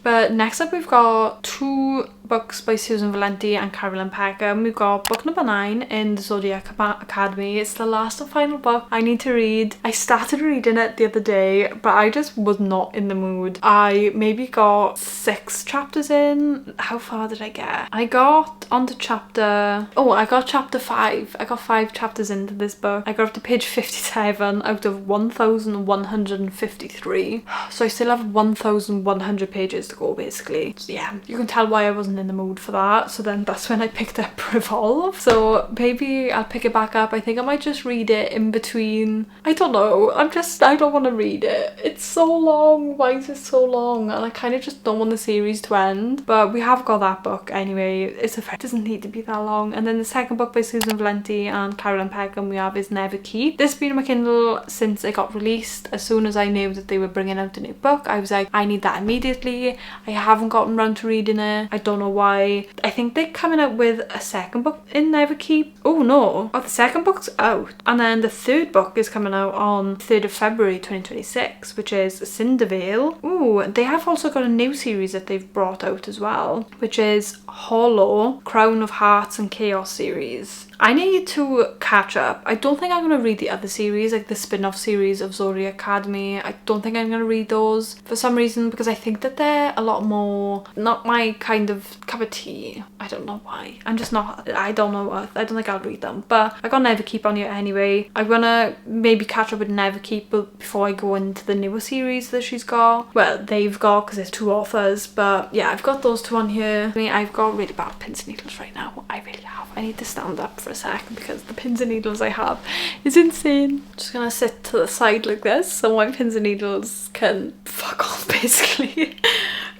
But next up we've got 2 books by Susan Valenti and Carolyn Peckham. We've got book number 9 in the Zodiac Academy. It's the last and final book I need to read. I started reading it the other day, but I just was not in the mood. I maybe got 6 chapters in. How far did I get? I got onto chapter... Oh, I got chapter 5. I got 5 chapters into this book. I got up to page 57 out of 1,153. So I still have 1,100 pages to go basically. So yeah, you can tell why I wasn't in the mood for that. So then that's when I picked up Revolve. So maybe I'll pick it back up. I think I might just read it in between. I don't know. I don't want to read it. It's so long. Why is it so long? And I kind of just don't want the series to end. But we have got that book anyway. It doesn't need to be that long. And then the second book by Susan Valenti and Carolyn Peckham we have is Never Keep. This has been on my Kindle since it got released. As soon as I knew that they were bringing out a new book, I was like, I need that immediately. I haven't gotten around to reading it. I don't know why. I think they're coming out with a second book in Never Keep. Oh no. Oh, the second book's out. And then the third book is coming out on 3rd of February 2026, which is Cindervale. Ooh, they have also got a new series that they've brought out as well, which is Hollow, Crown of Hearts and Chaos series. I need to catch up. I don't think I'm going to read the other series, like the spin-off series of Zodiac Academy. I don't think I'm going to read those for some reason because I think that they're a lot more not my kind of cup of tea. I don't know why. I'm just not, I don't know what, I don't think I'll read them. But I got Never Keep on here anyway. I want to maybe catch up with Never Keep before I go into the newer series that she's got. Well, they've got, because there's 2 authors. But yeah, I've got those 2 on here. I mean, I've got really bad pins and needles right now. I really have. I need to stand up for a sec because the pins and needles I have is insane. I'm just gonna sit to the side like this so my pins and needles can fuck off basically.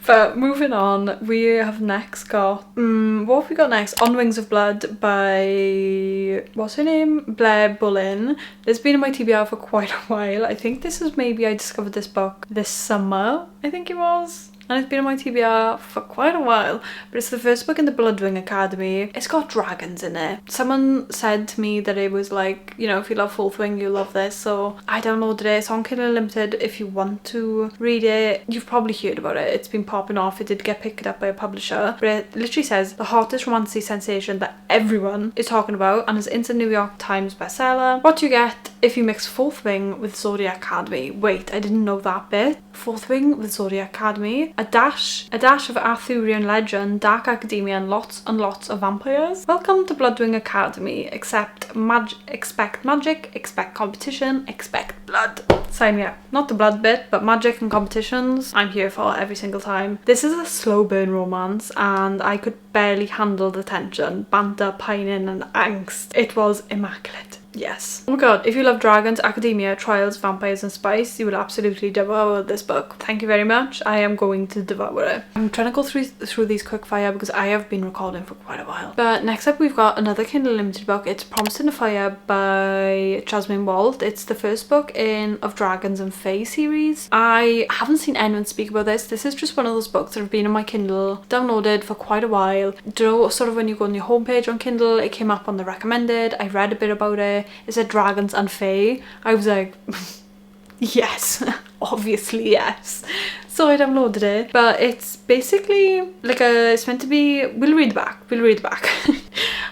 But moving on, we have next got what have we got next? On Wings of Blood by, what's her name? Blair Bullen. It's been in my TBR for quite a while. I think this is maybe I discovered this book this summer, I think it was. And it's been on my TBR for quite a while, but it's the first book in the Bloodwing Academy. It's got dragons in it. Someone said to me that it was like, you know, if you love Fourth Wing, you love this. So I downloaded it. It's on Kindle Unlimited if you want to read it. You've probably heard about it. It's been popping off. It did get picked up by a publisher, but it literally says the hottest romantic sensation that everyone is talking about and is instant New York Times bestseller. What do you get if you mix Fourth Wing with Zodiac Academy? Wait, I didn't know that bit. Fourth Wing with Zodiac Academy. A dash of Arthurian legend, dark academia and lots of vampires. Welcome to Bloodwing Academy. Expect magic, expect competition, expect blood. Sign me up. Not the blood bit, but magic and competitions I'm here for every single time. This is a slow burn romance and I could barely handle the tension, banter, pining and angst. It was immaculate. Yes. Oh my god, if you love dragons, academia, trials, vampires and spice, you will absolutely devour this book. Thank you very much. I am going to devour it. I'm trying to go through these quick fire because I have been recording for quite a while. But next up we've got another Kindle Limited book. It's Promised in the Fire by Jasmine Walt. It's the first book in of Dragons and Fae series. I haven't seen anyone speak about this. This is just one of those books that have been on my Kindle downloaded for quite a while. Do you know, sort of when you go on your homepage on Kindle, it came up on the recommended. I read a bit about it. It said Dragons and Fae. I was like, yes, obviously yes. So I downloaded it, but it's basically like it's meant to be, we'll read the back.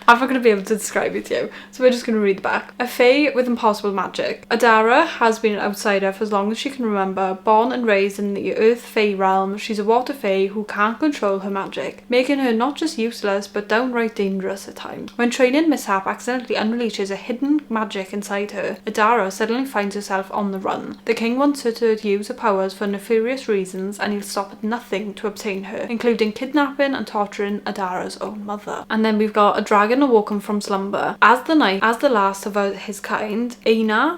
I'm not going to be able to describe it to you, so we're just going to read the back. A fae with impossible magic. Adara has been an outsider for as long as she can remember. Born and raised in the earth fae realm, she's a water fae who can't control her magic, making her not just useless but downright dangerous at times. When training mishap accidentally unleashes a hidden magic inside her, Adara suddenly finds herself on the run. The king wants her to use her powers for nefarious reasons, and he'll stop at nothing to obtain her, including kidnapping and torturing Adara's own mother. And then we've got a dragon awoken from slumber. As the last of his kind, Einar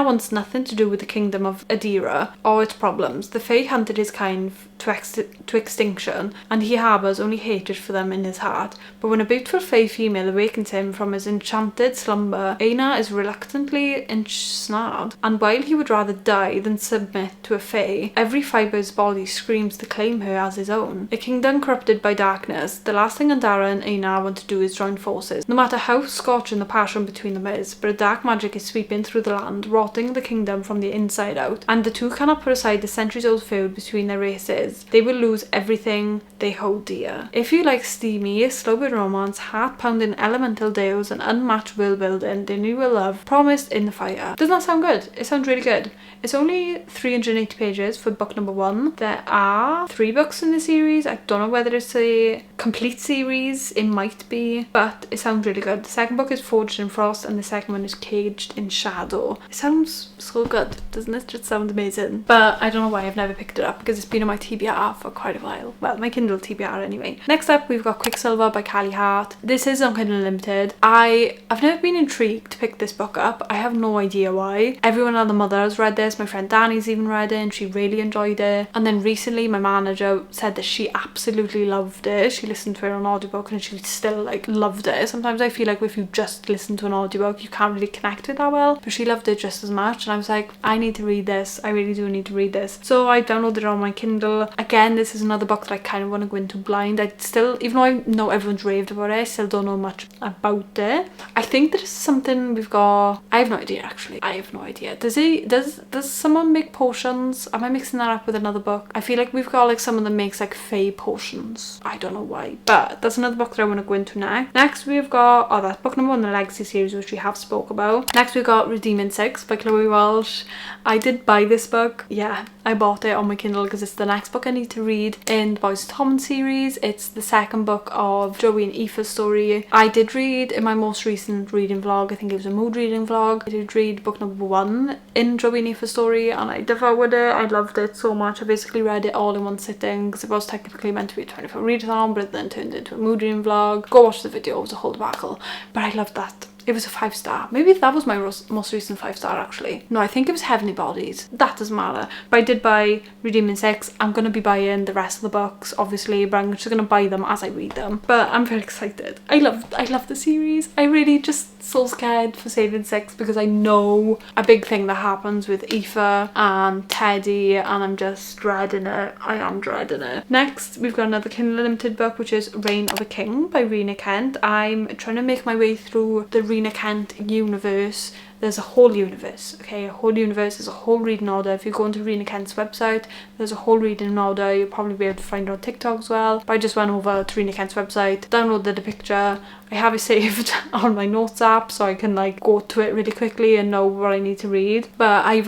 wants nothing to do with the kingdom of Adira or its problems. The Fae hunted his kind to extinction, and he harbours only hatred for them in his heart. But when a beautiful Fae female awakens him from his enchanted slumber, Einar is reluctantly ensnared, and while he would rather die than submit to a Fae, every fibre of his body screams to claim her as his own. A kingdom corrupted by darkness, the last thing Adara and Einar want to do is join forces, no matter how scorching the passion between them is. But a dark magic is sweeping through the land, rotting the kingdom from the inside out, and the two cannot put aside the centuries-old feud between their races. They will lose everything they hold dear. If you like steamy, slow-burn romance, heart-pounding elemental tales and unmatched world building, then you will love Promised in the Fire. Doesn't that sound good? It sounds really good. It's only 380 pages for book number 1. There are 3 books in the series. I don't know whether it's a complete series. It might be, but it sounds really good. The second book is Forged in Frost and the second one is Caged in Shadow. It sounds so good, doesn't it? Just sound amazing. But I don't know why I've never picked it up, because it's been on my TBR for quite a while. Well, my Kindle TBR anyway. Next up we've got Quicksilver by Callie Hart. This is on Kindle Limited. I've never been intrigued to pick this book up. I have no idea why. Everyone and their mother has read this. My friend Danny's even read it and she really enjoyed it. And then recently my manager said that she absolutely loved it. She listened to it on audiobook and she still like loved it. Sometimes I feel like if you just listen to an audiobook you can't really connect with that well, but she loved it just as much, and I was like, I need to read this. I really do need to read this. So I downloaded it on my Kindle. Again, this is another book that I kind of want to go into blind. I still, even though I know everyone's raved about it, I still don't know much about it. I think there's something we've got, I have no idea actually. I have no idea. Does someone make potions? Am I mixing that up with another book? I feel like we've got like someone that makes like fae potions. I don't know why, but that's another book that I want to go into next. Next we've got, oh, that's book number 1 in the Legacy series, which we have spoke about. Next we've got Redeeming 6 by Chloe Walsh. I did buy this book. Yeah, I bought it on my Kindle because it's the next book I need to read in the Boys Tom series. It's the second book of Joey and Aoife's story. I did read in my most recent reading vlog, I think it was a mood reading vlog, I did read book number 1 in Joey and Aoife's story and I devoured it. I loved it so much. I basically read it all in one sitting because it was technically meant to be a 24 readathon, but it then turned into a mood reading vlog. Go watch the video, it was a whole debacle, but I loved that. It was a 5-star. Maybe that was my most recent 5-star actually. No, I think it was Heavenly Bodies. That doesn't matter. But I did buy Redeeming 6. I'm going to be buying the rest of the books obviously, but I'm just going to buy them as I read them. But I'm very excited. I love the series. I really just so scared for Saving 6 because I know a big thing that happens with Aoife and Teddy and I'm just dreading it. I am dreading it. Next we've got another Kindle Limited book, which is Reign of a King by Rena Kent. I'm trying to make my way through the Rena Kent universe. There's a whole universe, okay? A whole universe, there's a whole reading order. If you go into Rena Kent's website, there's a whole reading order. You'll probably be able to find it on TikTok as well. But I just went over to Rena Kent's website, downloaded the picture. I have it saved on my notes app so I can like go to it really quickly and know what I need to read. But I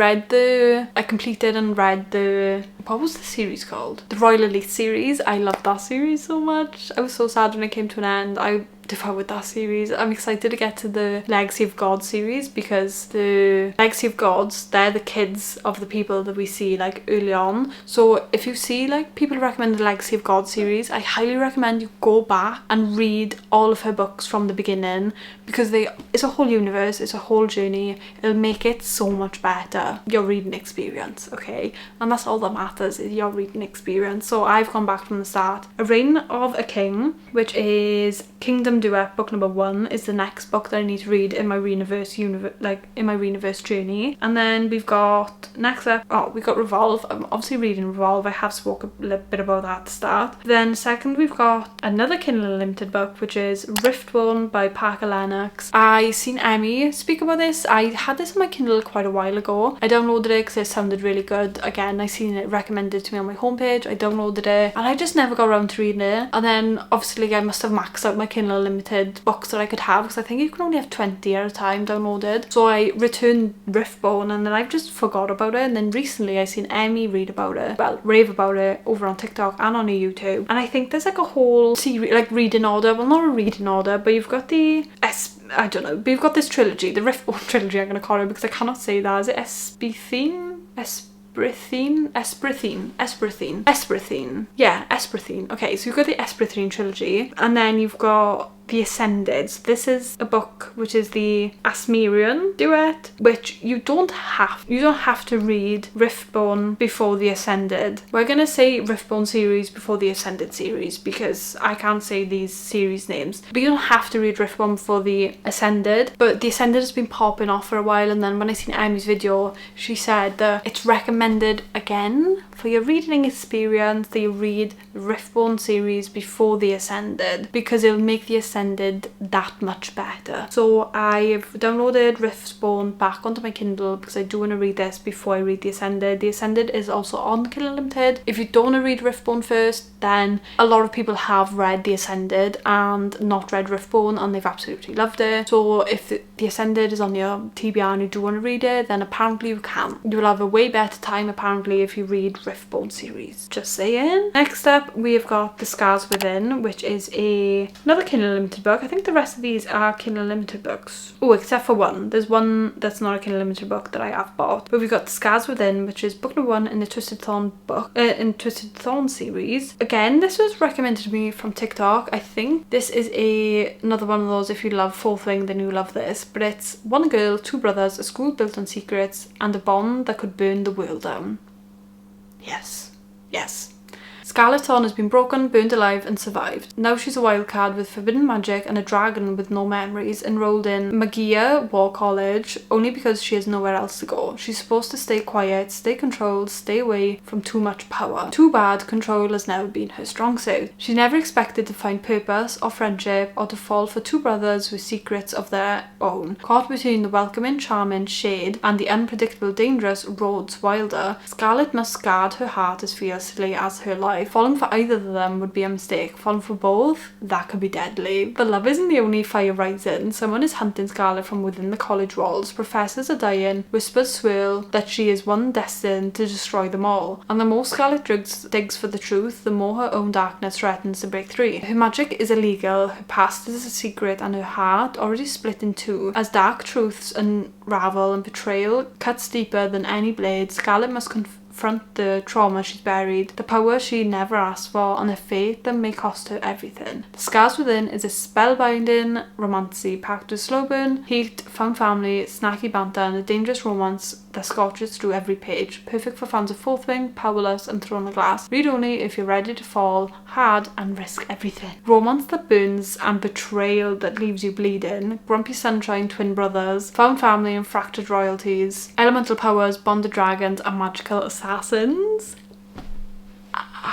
completed and read the, what was the series called? The Royal Elite series. I loved that series so much. I was so sad when it came to an end. devoured that series. I'm excited to get to the Legacy of God series, because the Legacy of Gods, they're the kids of the people that we see like early on. So if you see like people recommend the Legacy of God series, I highly recommend you go back and read all of her books from the beginning, because it's a whole universe, it's a whole journey. It'll make it so much better, your reading experience, okay? And that's all that matters, is your reading experience. So I've gone back from the start. A Reign of a King, which is Kingdom Duet book number 1, is the next book that I need to read in my Reaniverse journey. And then we've got next up, we got Revolve. I'm obviously reading Revolve. I have spoken a little bit about that at the start. Then second, we've got another Kindle Unlimited book, which is Riftbone by Parker Lennox. I seen Emmy speak about this. I had this on my Kindle quite a while ago. I downloaded it because it sounded really good. Again, I seen it recommended to me on my homepage. I downloaded it and I just never got around to reading it. And then obviously I must have maxed out my Kindle Unlimited books that I could have, because I think you can only have 20 at a time downloaded. So I returned Riftbone and then I've just forgot about it. And then recently I seen Emmy rave about it over on TikTok and on YouTube. And I think there's like a whole series, like reading order. Well, not a reading order, but you've got the I don't know, but you've got this trilogy, the Riftbone trilogy, I'm going to call it, because I cannot say that. Is it Esprithine? Yeah, Esprithine. Okay, so you've got the Esprithine trilogy, and then you've got the Ascended. So this is a book which is the Asmerian duet, which you don't have to read Riftbone before the Ascended. We're gonna say Riftbone series before the Ascended series, because I can't say these series names. But you don't have to read Riftbone before the Ascended. But the Ascended has been popping off for a while, and then when I seen Emmy's video, she said that it's recommended again for your reading experience that you read the Riftbone series before the Ascended, because it'll make the Ascended that much better. So I've downloaded Riftbone back onto my Kindle because I do want to read this before I read the Ascended. The Ascended is also on Kindle Unlimited. If you don't want to read Riftbone first, then a lot of people have read the Ascended and not read Riftbone, and they've absolutely loved it. So if the Ascended is on your TBR and you do want to read it, then apparently you can. You will have a way better time apparently if you read Riftbone series. Just saying. Next up, we have got The Scars Within, which is another Kindle Unlimited book. I think the rest of these are Kindle Unlimited books. Oh, except for one. There's one that's not a Kindle Unlimited book that I have bought. But we've got The Scars Within, which is book number 1 in the Twisted Thorn series. Again, this was recommended to me from TikTok. I think this is another one of those, if you love Fourth Wing, then you love this. But it's one girl, 2 brothers, a school built on secrets, and a bond that could burn the world down. Yes. Yes. Scarlet Thorn has been broken, burned alive and survived. Now she's a wild card with forbidden magic and a dragon with no memories, enrolled in Magia War College only because she has nowhere else to go. She's supposed to stay quiet, stay controlled, stay away from too much power. Too bad control has never been her strong suit. She never expected to find purpose or friendship, or to fall for 2 brothers with secrets of their own. Caught between the welcoming, charming Shade and the unpredictable, dangerous Rhodes Wilder, Scarlet must guard her heart as fiercely as her life. Falling for either of them would be a mistake. Falling for both, that could be deadly. But love isn't the only fire rising. Someone is hunting Scarlet from within the college walls. Professors are dying. Whispers swirl that she is one destined to destroy them all. And the more Scarlet digs for the truth, the more her own darkness threatens to break through. Her magic is illegal, her past is a secret, and her heart already split in 2. As dark truths unravel and betrayal cuts deeper than any blade, Scarlet must confront the trauma she's buried, the power she never asked for, and a fate that may cost her everything. The Scars Within is a spellbinding romance packed with slow burn, heat, found family, snacky banter, and a dangerous romance that scorches through every page. Perfect for fans of Fourth Wing, Powerless, and Throne of Glass. Read only if you're ready to fall hard and risk everything. Romance that burns and betrayal that leaves you bleeding. Grumpy Sunshine twin brothers, found family and fractured royalties. Elemental powers, bonded dragons, and magical assassins.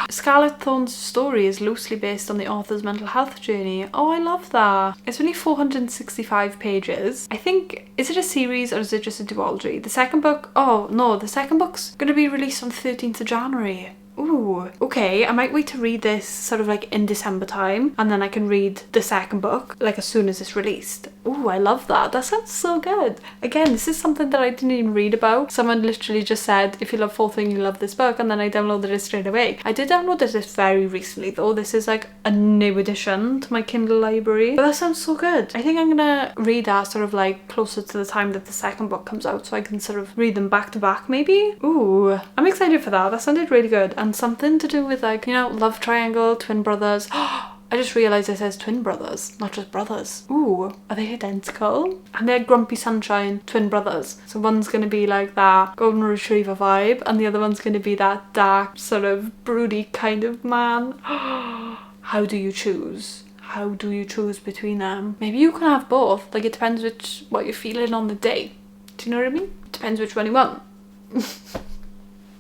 Scarlet Thorn's story is loosely based on the author's mental health journey. Oh, I love that. It's only 465 pages. I think, is it a series or is it just a duology? The second book, oh no, the second book's going to be released on the 13th of January. Ooh, okay, I might wait to read this sort of like in December time, and then I can read the second book like as soon as it's released. Ooh, I love that. That sounds so good. Again, this is something that I didn't even read about. Someone literally just said, if you love Full Thing, you love this book, and then I downloaded it straight away. I did download this very recently though. This is like a new addition to my Kindle library. But that sounds so good. I think I'm gonna read that sort of like closer to the time that the second book comes out, so I can sort of read them back to back maybe. Ooh, I'm excited for that. That sounded really good. And something to do with like, you know, love triangle, twin brothers. I just realised it says twin brothers, not just brothers. Ooh, are they identical? And they're Grumpy Sunshine twin brothers. So one's going to be like that golden retriever vibe, and the other one's going to be that dark, sort of broody kind of man. How do you choose? How do you choose between them? Maybe you can have both. Like, it depends what you're feeling on the day. Do you know what I mean? It depends which one you want.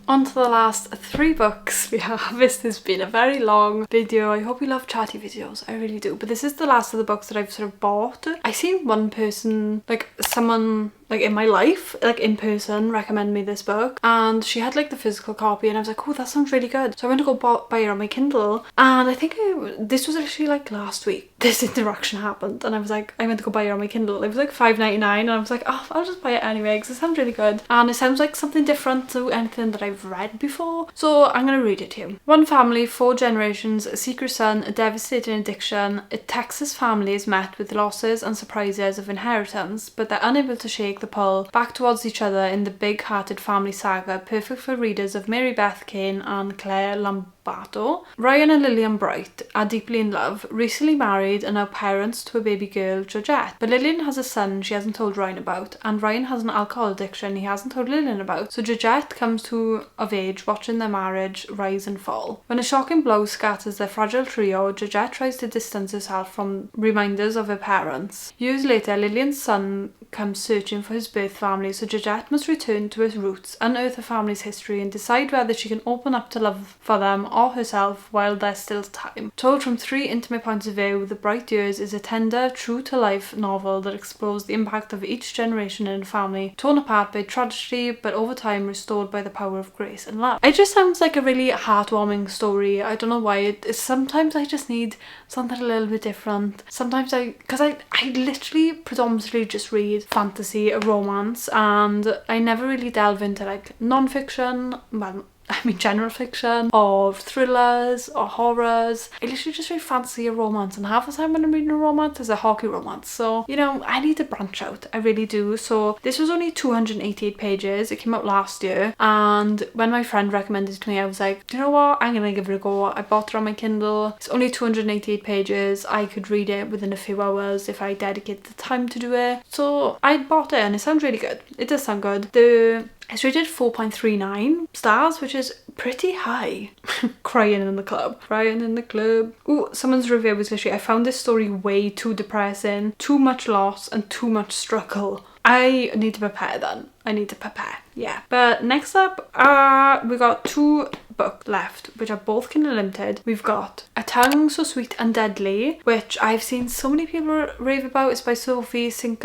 On to the last 3 books we have. This has been a very long video. I hope you love chatty videos. I really do. But this is the last of the books that I've sort of bought. I seen one person, like someone like in my life, like in person, recommend me this book, and she had like the physical copy, and I was like, oh, that sounds really good. So I went to go buy it on my Kindle, and I think this was actually like last week this interaction happened, and I was like, I went to go buy it on my Kindle. It was like $5.99, and I was like, oh, I'll just buy it anyway because it sounds really good, and it sounds like something different to anything that I've read before, so I'm gonna read it to you. One family, 4 generations, a secret son, a devastating addiction. A Texas family is met with losses and surprises of inheritance, but they're unable to shake the pull back towards each other in the big-hearted family saga, perfect for readers of Mary Beth Kane and Claire Lambato. Ryan and Lillian Bright are deeply in love, recently married and now parents to a baby girl, Georgette. But Lillian has a son she hasn't told Ryan about, and Ryan has an alcohol addiction he hasn't told Lillian about, so Georgette comes of age watching their marriage rise and fall. When a shocking blow scatters their fragile trio, Georgette tries to distance herself from reminders of her parents. Years later, Lillian's son comes searching for his birth family, so Georgette must return to her roots, unearth her family's history, and decide whether she can open up to love for them or herself while there's still time. Told from 3 intimate points of view, The Bright Years is a tender, true-to-life novel that explores the impact of each generation in a family, torn apart by tragedy, but over time restored by the power of grace and love. It just sounds like a really heartwarming story. I don't know why. Sometimes I just need something a little bit different. Sometimes I literally predominantly just read fantasy, romance, and I never really delve into like non-fiction, well, I mean general fiction, or thrillers or horrors. I literally just read fantasy or romance, and half the time when I'm reading a romance is a hockey romance. So, you know, I need to branch out. I really do. So this was only 288 pages. It came out last year, and when my friend recommended it to me, I was like, you know what? I'm gonna give it a go. I bought it on my Kindle. It's only 288 pages. I could read it within a few hours if I dedicated the time to do it. So I bought it, and it sounds really good. It does sound good. It's rated 4.39 stars, which is pretty high. Crying in the club. Crying in the club. Ooh, someone's review was literally, I found this story way too depressing, too much loss and too much struggle. I need to prepare then. I need to prepare. Yeah. But next up, we got 2 books left, which are both Kindle Limited. We've got A Tongue So Sweet and Deadly, which I've seen so many people rave about. It's by Sophie St.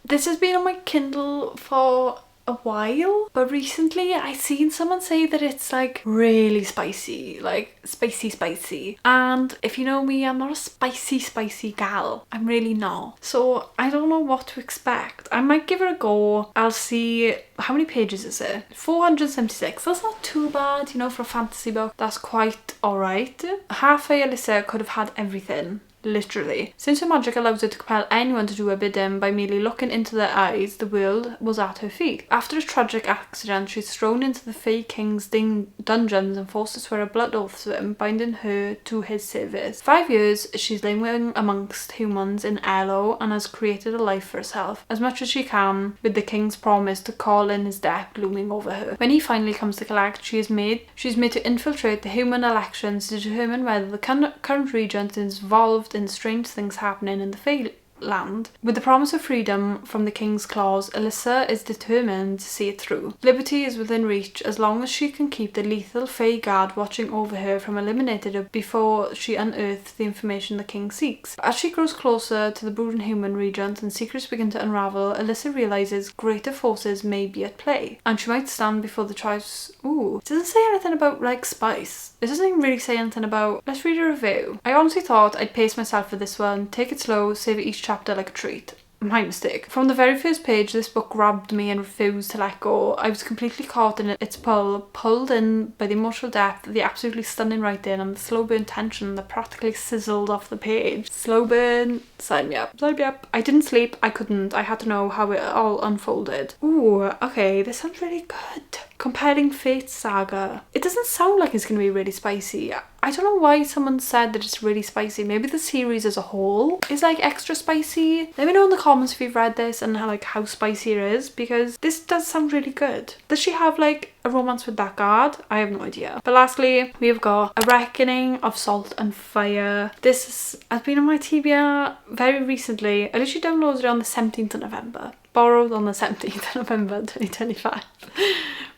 This has been on my Kindle for a while, but recently I seen someone say that it's like really spicy, like spicy, and if you know me, I'm not a spicy gal. I'm really not, so I don't know what to expect. I might give it a go. I'll see. How many pages is it? 476. That's not too bad, you know, for a fantasy book. That's quite alright. Halfway Alyssa could have had everything. Literally. Since her magic allows her to compel anyone to do her bidding by merely looking into their eyes, the world was at her feet. After a tragic accident, she's thrown into the Fey King's dungeons and forced to swear a blood oath to him, binding her to his service. 5 years, she's living amongst humans in Elo and has created a life for herself, as much as she can, with the king's promise to call in his death looming over her. When he finally comes to collect, she's made to infiltrate the human elections to determine whether the current regent is involved in strange things happening in the Fey land. With the promise of freedom from the king's claws, Alyssa is determined to see it through. Liberty is within reach as long as she can keep the lethal Fae guard watching over her from eliminating her before she unearths the information the king seeks. As she grows closer to the brooding human regent and secrets begin to unravel, Alyssa realises greater forces may be at play, and she might stand before the choice. Ooh, it doesn't say anything about like spice. It doesn't even really say anything about. Let's read a review. I honestly thought I'd pace myself for this one, take it slow, savor each chapter like a treat. My mistake. From the very first page, this book grabbed me and refused to let go. I was completely caught in its pull, pulled in by the emotional depth, the absolutely stunning writing, and the slow burn tension that practically sizzled off the page. Slow burn, sign me up. Sign me up. I didn't sleep. I couldn't. I had to know how it all unfolded. Ooh, okay, this sounds really good. Comparing Fate's Saga. It doesn't sound like it's going to be really spicy. I don't know why someone said that it's really spicy. Maybe the series as a whole is like extra spicy. Let me know in the comments if you've read this and how spicy it is, because this does sound really good. Does she have like a romance with that guard? I have no idea. But lastly, we've got A Reckoning of Salt and Fire. This has been on my TBR very recently. I literally downloaded it on the 17th of November. Borrowed on the 17th of November 2025.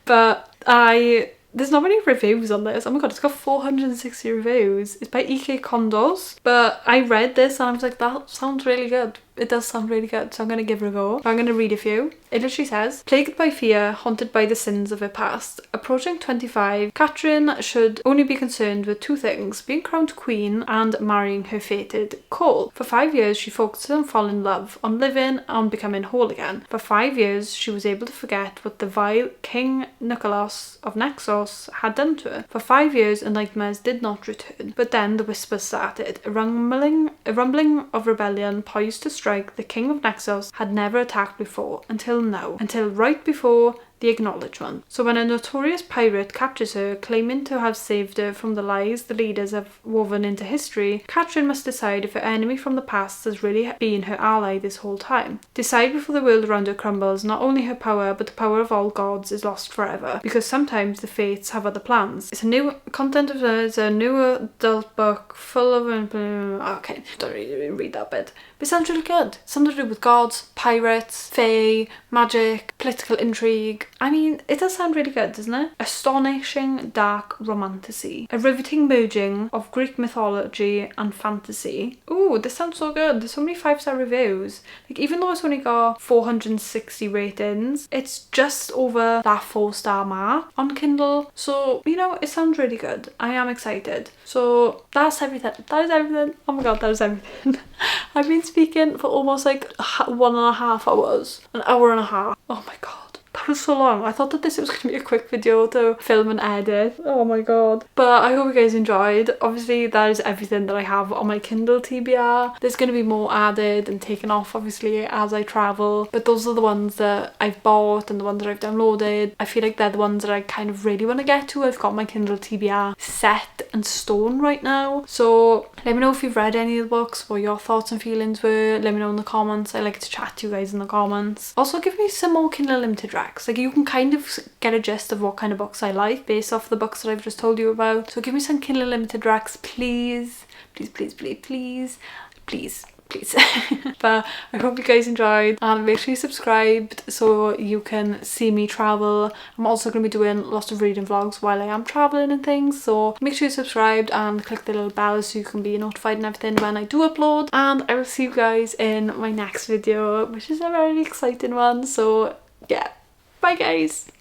But there's not many reviews on this. Oh my god, it's got 460 reviews. It's by EK Condos. But I read this and I was like, that sounds really good. It does sound really good, so I'm going to give it a go. I'm going to read a few. It literally says, plagued by fear, haunted by the sins of her past. Approaching 25, Catherine should only be concerned with two things, being crowned queen and marrying her fated Cole. For 5 years, she focused on falling in love, on living, on becoming whole again. For 5 years, she was able to forget what the vile King Nicholas of Naxos had done to her. For 5 years, the nightmares did not return. But then the whispers started. A rumbling of rebellion poised to strike. The king of Naxos had never attacked before, until now, until right before the acknowledgement. So when a notorious pirate captures her, claiming to have saved her from the lies the leaders have woven into history, Catherine must decide if her enemy from the past has really been her ally this whole time. Decide before the world around her crumbles. Not only her power, but the power of all gods is lost forever, because sometimes the fates have other plans. It's a new it's a new adult book full of okay, don't really read that bit. But it sounds really good. Something to do with gods, pirates, fae, magic, political intrigue. I mean, it does sound really good, doesn't it? Astonishing dark romantasy. A riveting merging of Greek mythology and fantasy. Ooh, this sounds so good. There's so many 5-star reviews. Like, even though it's only got 460 ratings, it's just over that 4-star mark on Kindle. So, you know, it sounds really good. I am excited. So, that's everything. That is everything. Oh my god, that is everything. I've been speaking for almost like 1.5 hours. An hour and a half. Oh my god. That was so long. I thought that this was going to be a quick video to film and edit. Oh my god. But I hope you guys enjoyed. Obviously, that is everything that I have on my Kindle TBR. There's going to be more added and taken off, obviously, as I travel. But those are the ones that I've bought and the ones that I've downloaded. I feel like they're the ones that I kind of really want to get to. I've got my Kindle TBR set in stone right now. So let me know if you've read any of the books, what your thoughts and feelings were. Let me know in the comments. I like to chat to you guys in the comments. Also, give me some more Kindle Limited recs. Like, you can kind of get a gist of what kind of books I like based off the books that I've just told you about. So give me some Kindle Limited recs, please. Please, please, please, please. Please. Please. But I hope you guys enjoyed, and make sure you subscribed so you can see me travel. I'm also going to be doing lots of reading vlogs while I am traveling and things, so make sure you subscribed and click the little bell so you can be notified and everything when I do upload. And I will see you guys in my next video, which is a very exciting one. So yeah, bye guys.